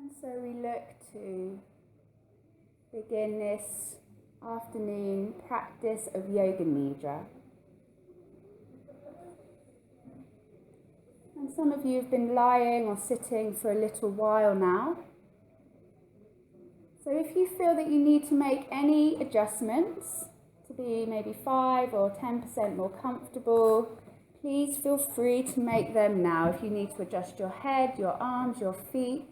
And so we look to begin this afternoon practice of Yoga Nidra. And some of you have been lying or sitting for a little while now. So if you feel that you need to make any adjustments to be maybe 5 or 10% more comfortable, please feel free to make them now. If you need to adjust your head, your arms, your feet.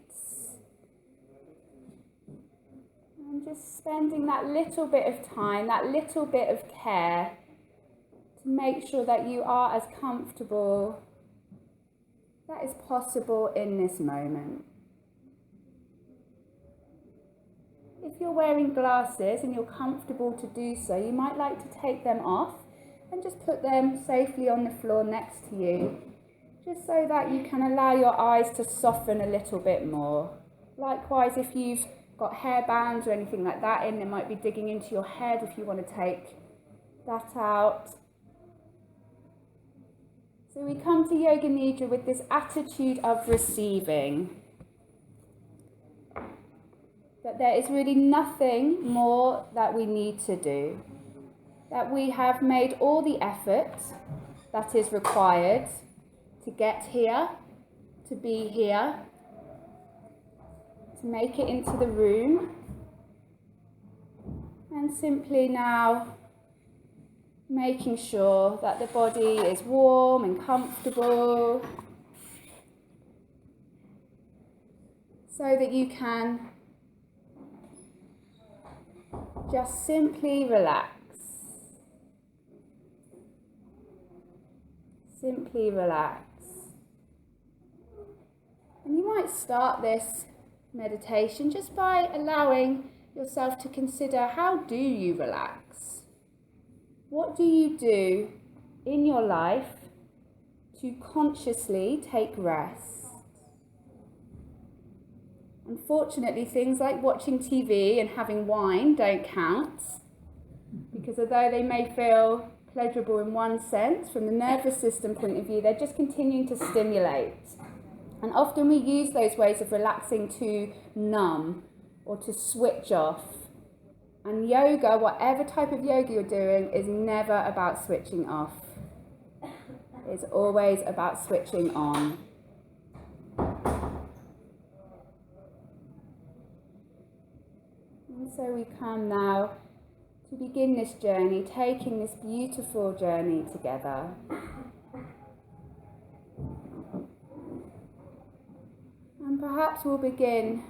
And just spending that little bit of time, that little bit of care to make sure that you are as comfortable that is possible in this moment. If you're wearing glasses and you're comfortable to do so, you might like to take them off and just put them safely on the floor next to you, just so that you can allow your eyes to soften a little bit more. Likewise, if you've got hair bands or anything like that in, it might be digging into your head if you want to take that out. So we come to Yoga Nidra with this attitude of receiving. That there is really nothing more that we need to do. That we have made all the effort that is required to get here, to be here, to make it into the room. And simply now making sure that the body is warm and comfortable so that you can just simply relax. Simply relax. And you might start this meditation just by allowing yourself to consider, how do you relax? What do you do in your life to consciously take rest? Unfortunately, things like watching TV and having wine don't count, because although they may feel pleasurable in one sense, from the nervous system point of view, they're just continuing to stimulate. And often we use those ways of relaxing to numb or to switch off. And yoga, whatever type of yoga you're doing, is never about switching off. It's always about switching on. And so we come now to begin this journey, taking this beautiful journey together. And perhaps we'll begin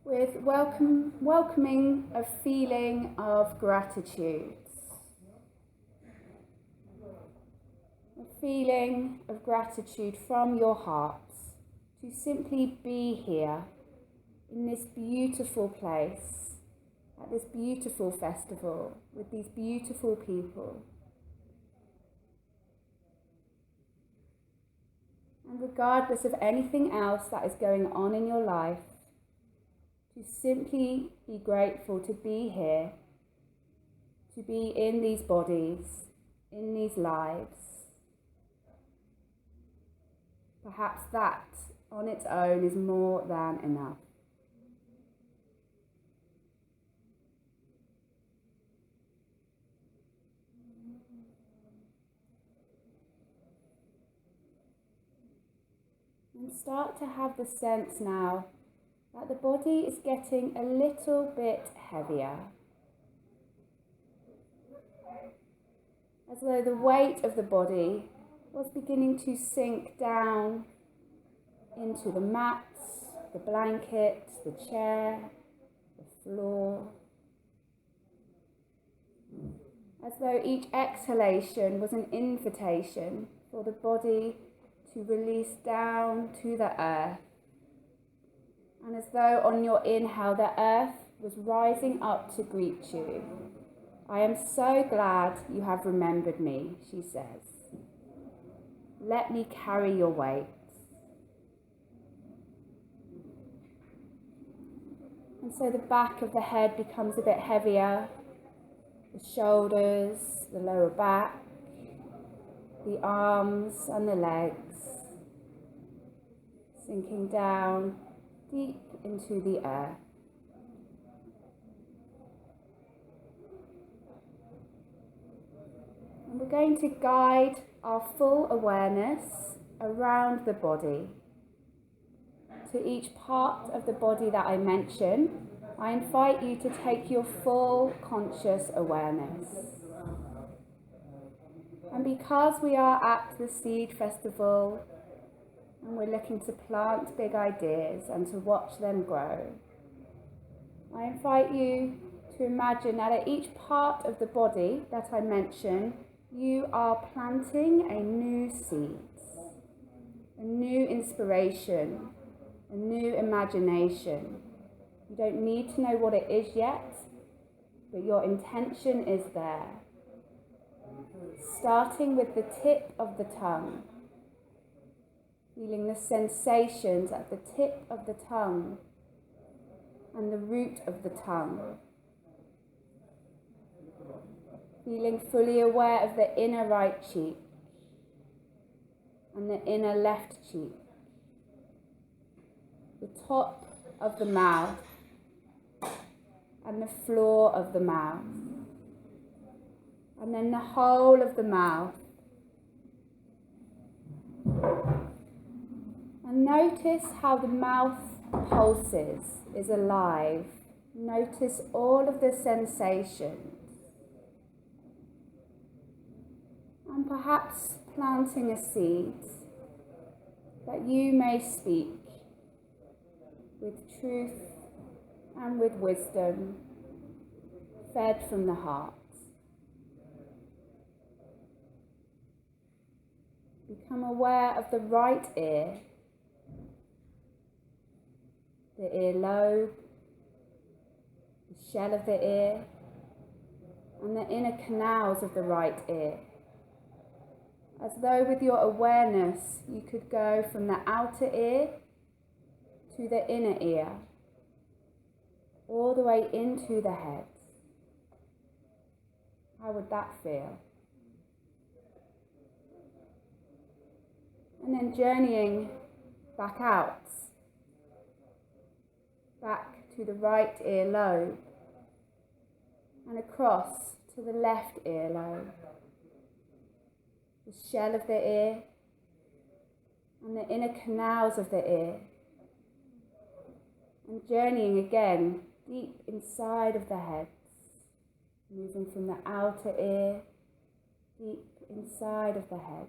with welcoming a feeling of gratitude. A feeling of gratitude from your heart to simply be here in this beautiful place, at this beautiful festival, with these beautiful people. And regardless of anything else that is going on in your life, to simply be grateful to be here, to be in these bodies, in these lives. Perhaps that on its own is more than enough. And start to have the sense now that the body is getting a little bit heavier. As though the weight of the body was beginning to sink down into the mats, the blanket, the chair, the floor. As though each exhalation was an invitation for the body to release down to the earth. And as though on your inhale, the earth was rising up to greet you. I am so glad you have remembered me, she says. Let me carry your weight. And so the back of the head becomes a bit heavier, the shoulders, the lower back, the arms and the legs, sinking down deep into the earth. And we're going to guide our full awareness around the body. To each part of the body that I mention, I invite you to take your full conscious awareness. And because we are at the Seed Festival and we're looking to plant big ideas and to watch them grow, I invite you to imagine that at each part of the body that I mention, you are planting a new seed, a new inspiration, a new imagination. You don't need to know what it is yet, but your intention is there. Starting with the tip of the tongue, feeling the sensations at the tip of the tongue and the root of the tongue. Feeling fully aware of the inner right cheek and the inner left cheek. The top of the mouth and the floor of the mouth. And then the whole of the mouth. And notice how the mouth pulses, is alive. Notice all of the sensations. And perhaps planting a seed that you may speak with truth and with wisdom, fed from the heart. Become aware of the right ear, the earlobe, the shell of the ear, and the inner canals of the right ear. As though with your awareness you could go from the outer ear to the inner ear, all the way into the head. How would that feel? And then journeying back out, back to the right earlobe, and across to the left earlobe. The shell of the ear and the inner canals of the ear, and journeying again deep inside of the head, moving from the outer ear deep inside of the head,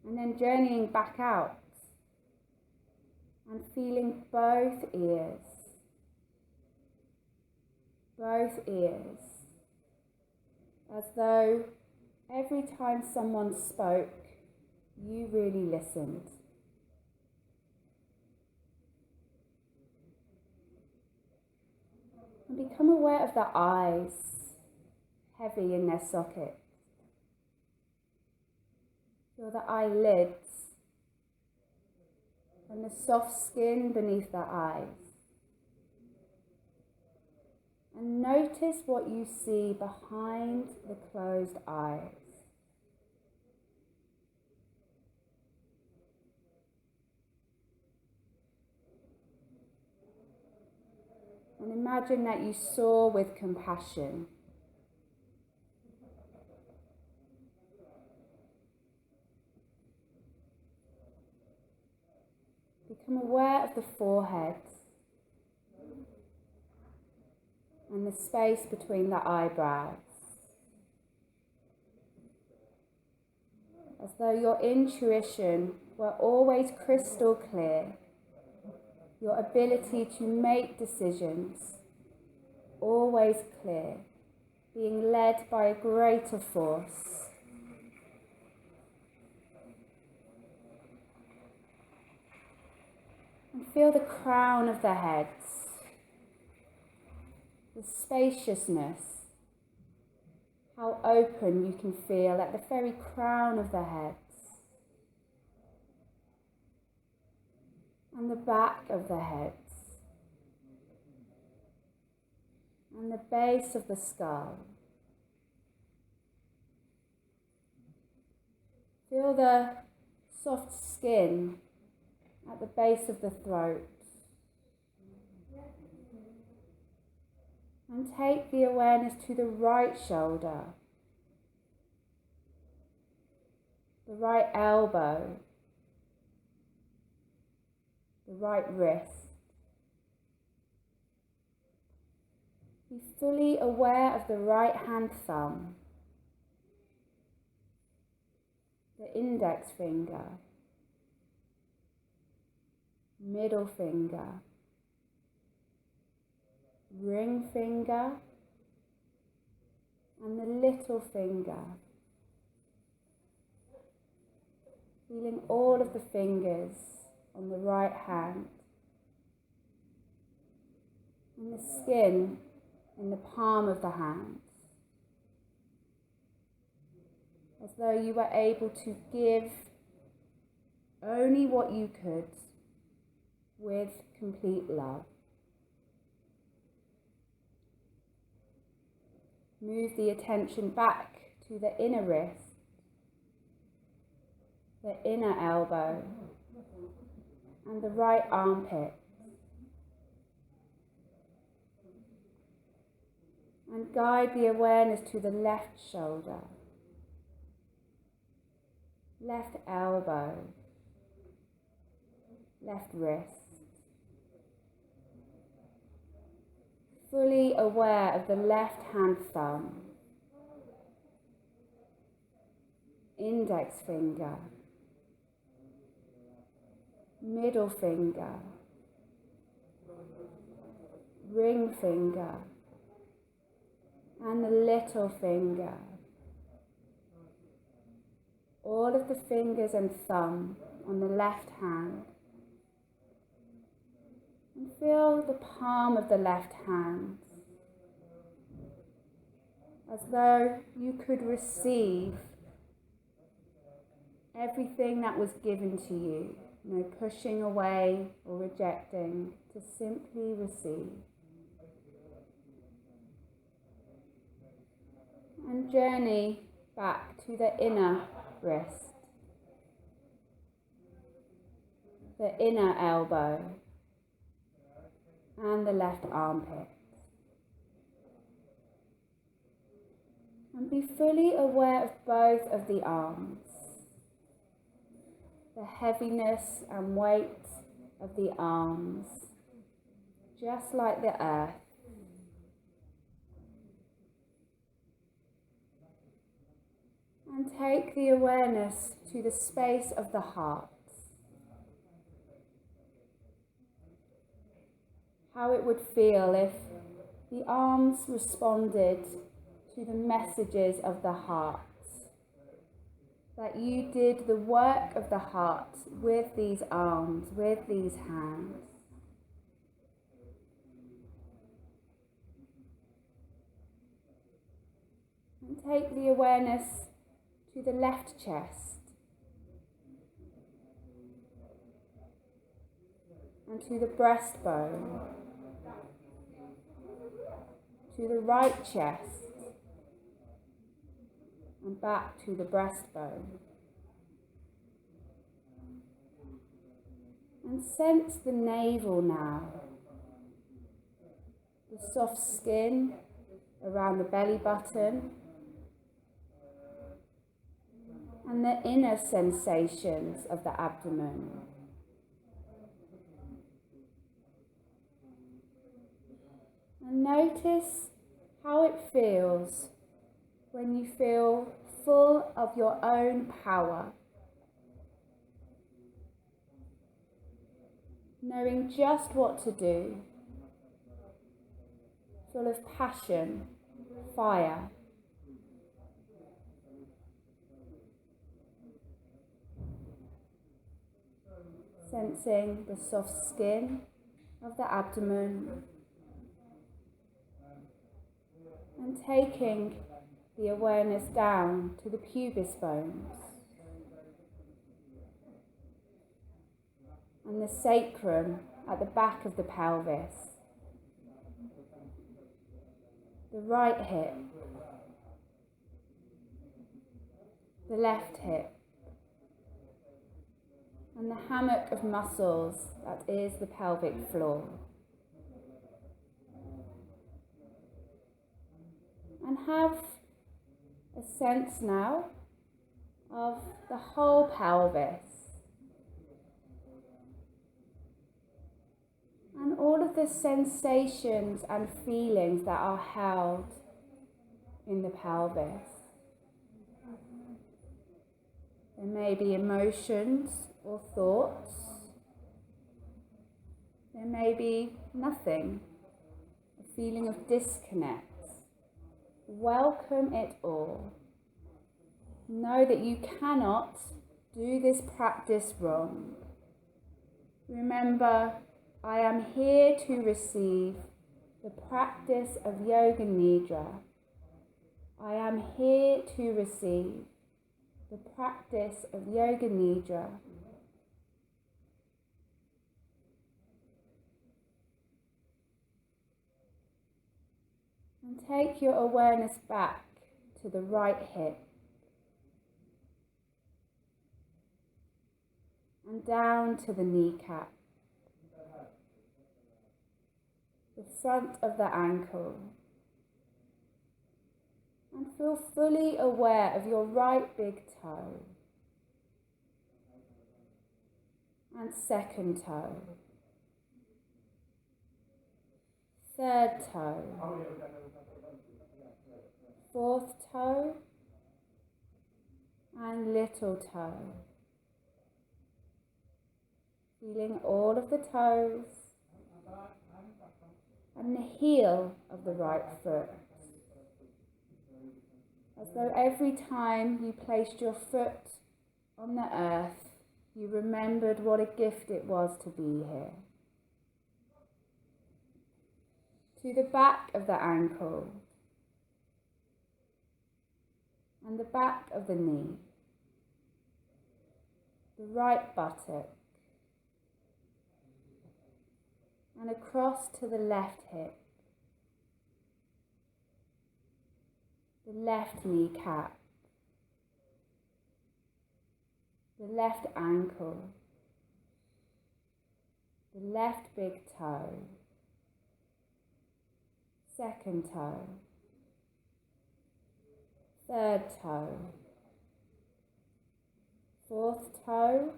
and then journeying back out and feeling both ears, as though every time someone spoke, you really listened. And become aware of the eyes, heavy in their socket. Feel the eyelids and the soft skin beneath the eyes. And notice what you see behind the closed eyes. And imagine that you saw with compassion. Become aware of the forehead and the space between the eyebrows, as though your intuition were always crystal clear, your ability to make decisions always clear, being led by a greater force. And feel the crown of the head, the spaciousness, how open you can feel at the very crown of the head, and the back of the head, and the base of the skull. Feel the soft skin at the base of the throat. And take the awareness to the right shoulder, the right elbow, the right wrist. Be fully aware of the right hand thumb, the index finger, middle finger, ring finger, and the little finger. Feeling all of the fingers on the right hand, and the skin in the palm of the hand, as though you were able to give only what you could with complete love. Move the attention back to the inner wrist, the inner elbow, and the right armpit. And guide the awareness to the left shoulder, left elbow, left wrist. Fully aware of the left hand thumb, index finger, middle finger, ring finger, and the little finger. All of the fingers and thumb on the left hand. And feel the palm of the left hand as though you could receive everything that was given to you. No pushing away or rejecting, to simply receive. And journey back to the inner wrist, the inner elbow, and the left armpit. And be fully aware of both of the arms, the heaviness and weight of the arms, just like the earth. And take the awareness to the space of the heart. How it would feel if the arms responded to the messages of the heart. That you did the work of the heart with these arms, with these hands. And take the awareness to the left chest and to the breastbone, to the right chest and back to the breastbone. And sense the navel now, the soft skin around the belly button, and the inner sensations of the abdomen. And notice how it feels when you feel full of your own power, knowing just what to do, full of passion, fire. Sensing the soft skin of the abdomen and taking the awareness down to the pubis bones and the sacrum at the back of the pelvis, the right hip, the left hip, and the hammock of muscles that is the pelvic floor. And have a sense now of the whole pelvis and all of the sensations and feelings that are held in the pelvis. There may be emotions or thoughts. There may be nothing, a feeling of disconnect. Welcome it all. Know that you cannot do this practice wrong. Remember, I am here to receive the practice of Yoga Nidra. I am here to receive the practice of Yoga Nidra. And take your awareness back to the right hip and down to the kneecap, the front of the ankle, and feel fully aware of your right big toe and second toe, third toe, fourth toe, and little toe. Feeling all of the toes and the heel of the right foot. As though every time you placed your foot on the earth, you remembered what a gift it was to be here. To the back of the ankle and the back of the knee, the right buttock, and across to the left hip, the left kneecap, the left ankle, the left big toe, second toe, third toe, fourth toe,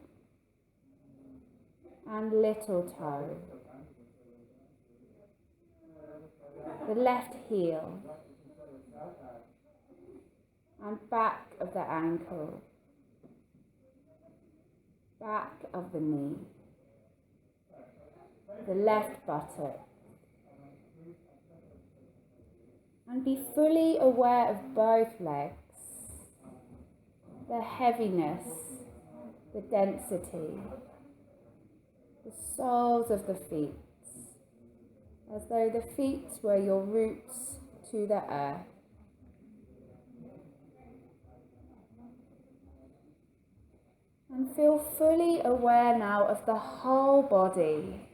and little toe, the left heel, and back of the ankle, back of the knee, the left buttock. And be fully aware of both legs, the heaviness, the density, the soles of the feet, as though the feet were your roots to the earth. And feel fully aware now of the whole body,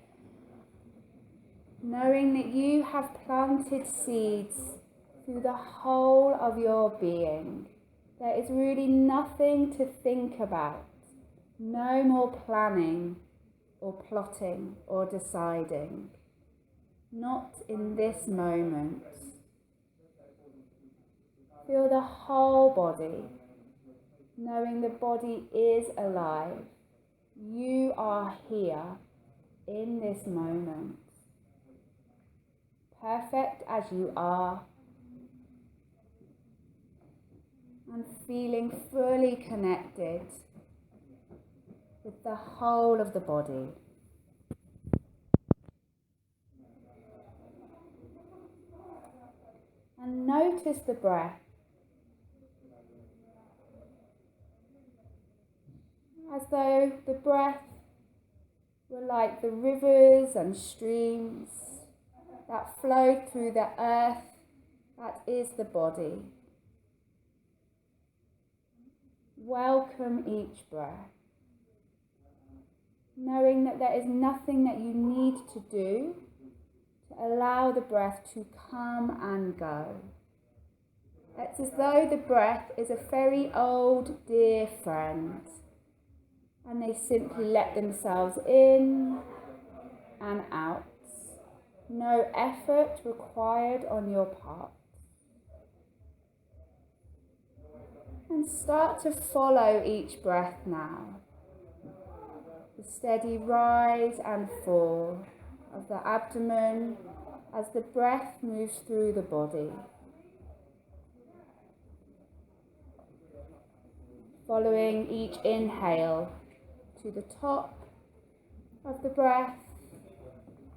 knowing that you have planted seeds through the whole of your being. There is really nothing to think about, no more planning or plotting or deciding. Not in this moment. Feel the whole body, knowing the body is alive. You are here in this moment, perfect as you are, and feeling fully connected with the whole of the body. And notice the breath. As though the breath were like the rivers and streams that flowed through the earth that is the body. Welcome each breath, knowing that there is nothing that you need to do to allow the breath to come and go. It's as though the breath is a very old, dear friend, and they simply let themselves in and out. No effort required on your part. And start to follow each breath now. The steady rise and fall of the abdomen as the breath moves through the body. Following each inhale to the top of the breath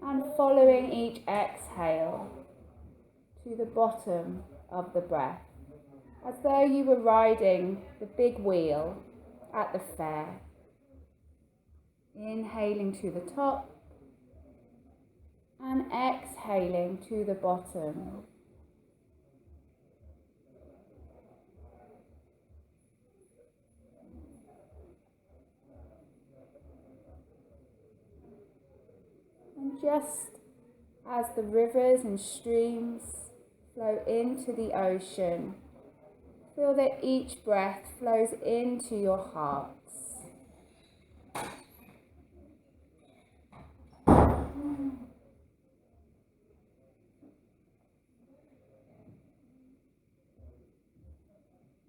and following each exhale to the bottom of the breath, as though you were riding the big wheel at the fair. Inhaling to the top and exhaling to the bottom. And just as the rivers and streams flow into the ocean, feel that each breath flows into your hearts.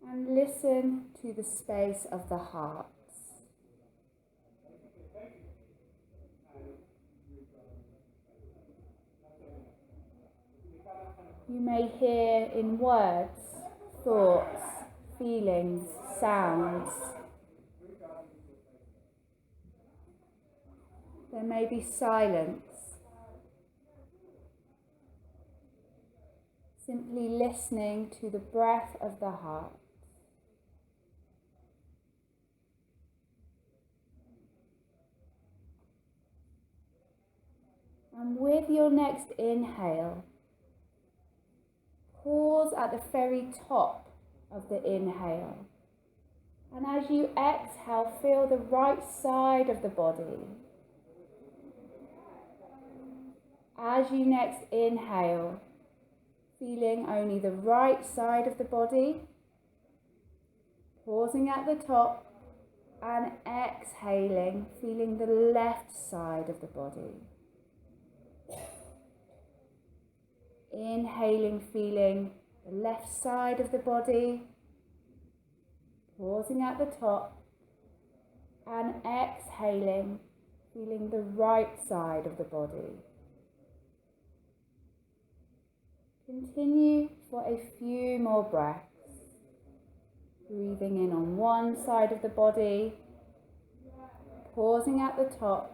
And listen to the space of the heart. You may hear in words, thoughts, feelings, sounds. There may be silence. Simply listening to the breath of the heart. And with your next inhale, pause at the very top of the inhale. And as you exhale, feel the right side of the body. As you next inhale, feeling only the right side of the body, pausing at the top and exhaling, feeling the left side of the body. Inhaling, feeling the left side of the body, pausing at the top and exhaling, feeling the right side of the body. Continue for a few more breaths, breathing in on one side of the body, pausing at the top,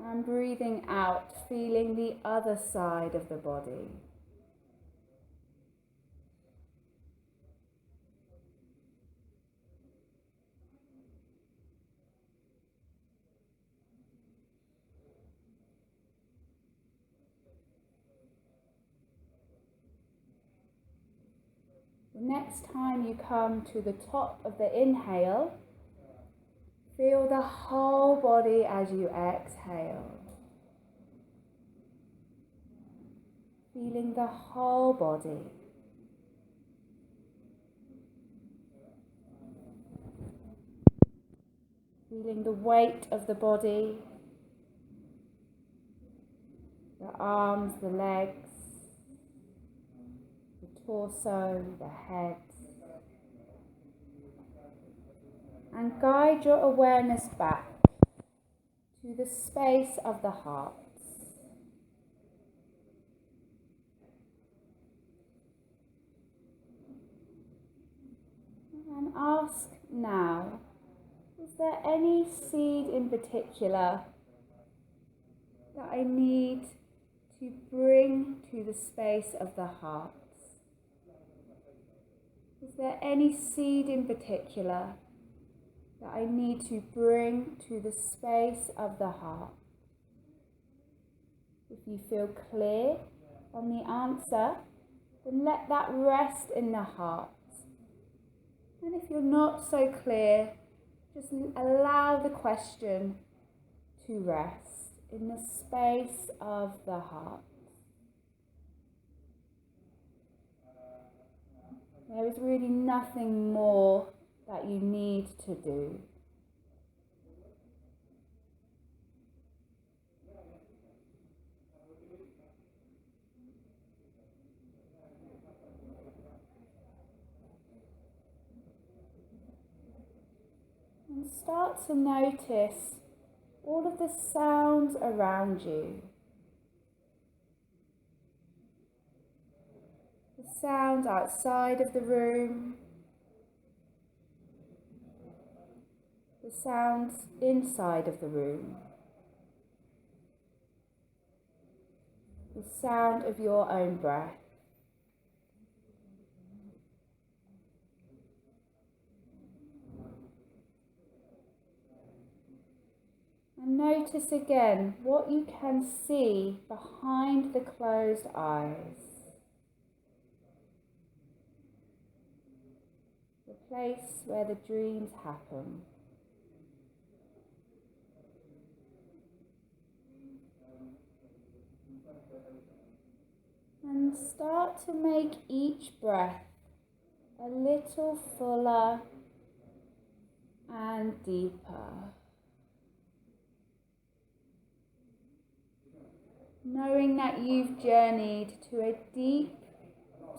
and breathing out, feeling the other side of the body. The next time you come to the top of the inhale, feel the whole body as you exhale. Feeling the whole body. Feeling the weight of the body, the arms, the legs, the torso, the head. And guide your awareness back to the space of the heart. And ask now, is there any seed in particular that I need to bring to the space of the heart? Is there any seed in particular that I need to bring to the space of the heart? If you feel clear on the answer, then let that rest in the heart. And if you're not so clear, just allow the question to rest in the space of the heart. There is really nothing more that you need to do. start to notice all of the sounds around you. The sounds outside of the room, the sounds inside of the room, the sound of your own breath. And notice again what you can see behind the closed eyes. The place where the dreams happen. And start to make each breath a little fuller and deeper. Knowing that you've journeyed to a deep,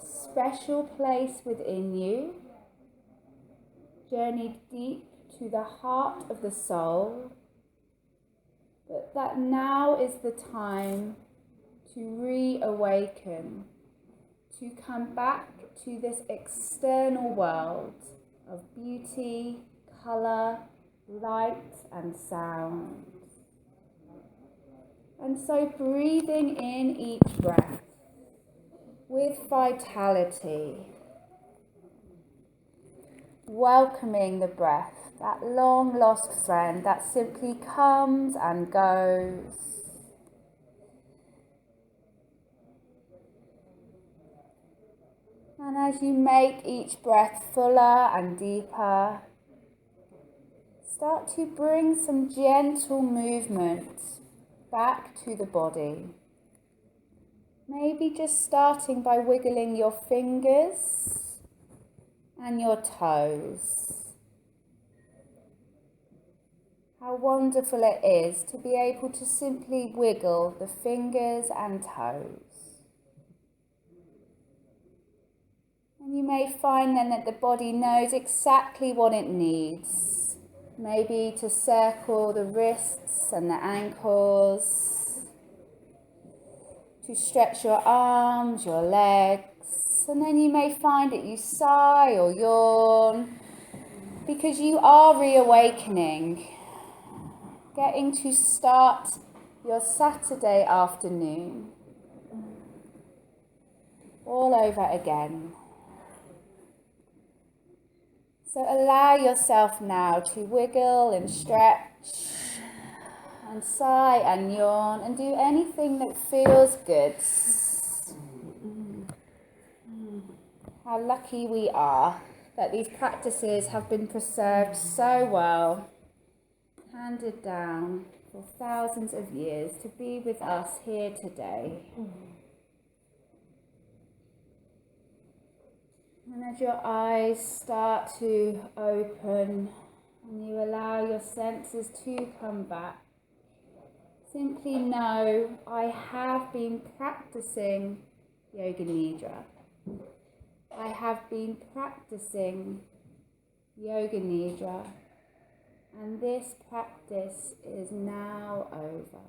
special place within you, journeyed deep to the heart of the soul, but that now is the time to reawaken, to come back to this external world of beauty, colour, light and sound. And so breathing in each breath with vitality, welcoming the breath, that long lost friend that simply comes and goes. And as you make each breath fuller and deeper, start to bring some gentle movement back to the body. Maybe just starting by wiggling your fingers and your toes. How wonderful it is to be able to simply wiggle the fingers and toes. And you may find then that the body knows exactly what it needs. Maybe to circle the wrists and the ankles, to stretch your arms, your legs, and then you may find that you sigh or yawn because you are reawakening, getting to start your Saturday afternoon all over again. So allow yourself now to wiggle and stretch and sigh and yawn and do anything that feels good. How lucky we are that these practices have been preserved so well, handed down for thousands of years to be with us here today. And as your eyes start to open and you allow your senses to come back, simply know, I have been practicing Yoga Nidra. I have been practicing Yoga Nidra, and this practice is now over.